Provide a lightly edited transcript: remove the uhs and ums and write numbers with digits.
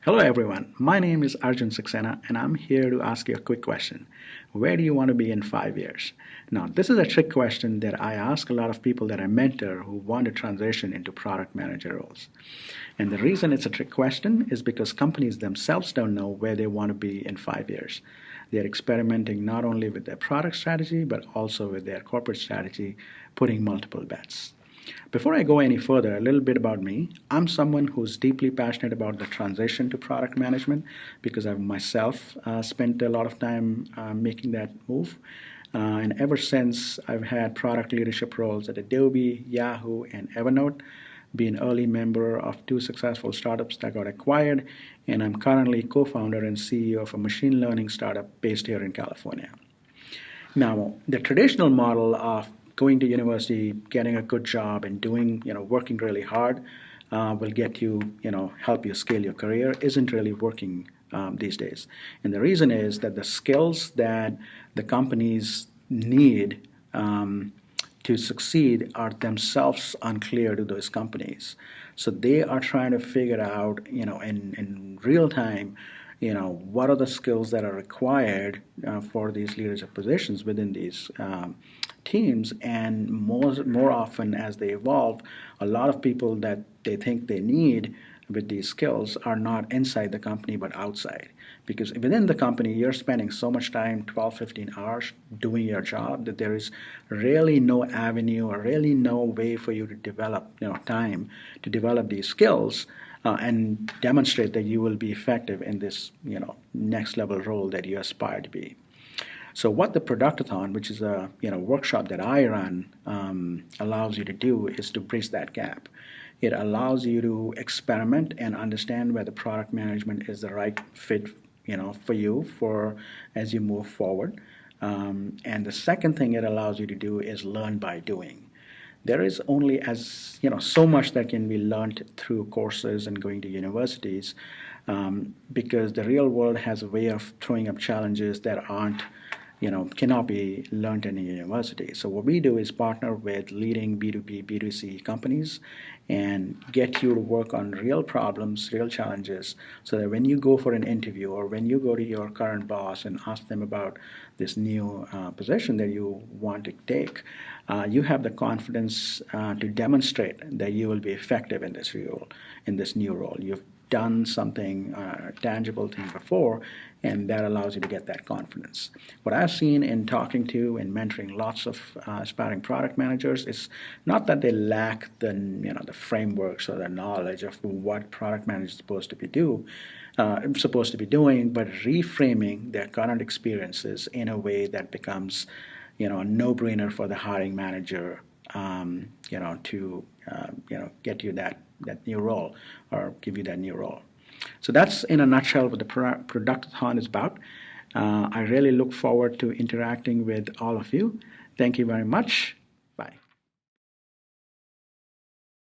Hello everyone, my name is Arjun Saxena and I'm here to ask you a quick question. Where do you want to be in 5 years? Now, this is a trick question that I ask a lot of people that I mentor who want to transition into product manager roles. And the reason it's a trick question is because companies themselves don't know where they want to be in 5 years. They're experimenting not only with their product strategy, but also with their corporate strategy, putting multiple bets. Before I go any further, a little bit about me. I'm someone who's deeply passionate about the transition to product management because I've myself spent a lot of time making that move. And ever since, I've had product leadership roles at Adobe, Yahoo, and Evernote, been early member of two successful startups that got acquired, and I'm currently co-founder and CEO of a machine learning startup based here in California. Now, the traditional model of going to university, getting a good job, and doing, working really hard will get you, help you scale your career isn't really working these days. And the reason is that the skills that the companies need to succeed are themselves unclear to those companies. So they are trying to figure out, in real time, what are the skills that are required for these leadership positions within these teams. And more often as they evolve, a lot of people that they think they need with these skills are not inside the company but outside. Because within the company, you're spending so much time, 12, 15 hours, doing your job that there is really no avenue or really no way for you to develop, time to develop these skills and demonstrate that you will be effective in this, next level role that you aspire to be. So what the Productathon, which is a workshop that I run, allows you to do is to bridge that gap. It allows you to experiment and understand whether product management is the right fit, for you for as you move forward. And the second thing it allows you to do is learn by doing. There is only so much that can be learned through courses and going to universities, because the real world has a way of throwing up challenges that aren't cannot be learned in a university. So what we do is partner with leading B2B, B2C companies and get you to work on real problems, real challenges, so that when you go for an interview or when you go to your current boss and ask them about this new position that you want to take, you have the confidence to demonstrate that you will be effective in this role, in this new role. You've done something tangible thing before, and that allows you to get that confidence. What I've seen in talking to and mentoring lots of aspiring product managers is not that they lack the frameworks or the knowledge of what product managers are supposed to be doing, but reframing their current experiences in a way that becomes a no-brainer for the hiring manager to get you that new role or give you that new role. So that's in a nutshell what the Productathon is about. I really look forward to interacting with all of you. Thank you very much.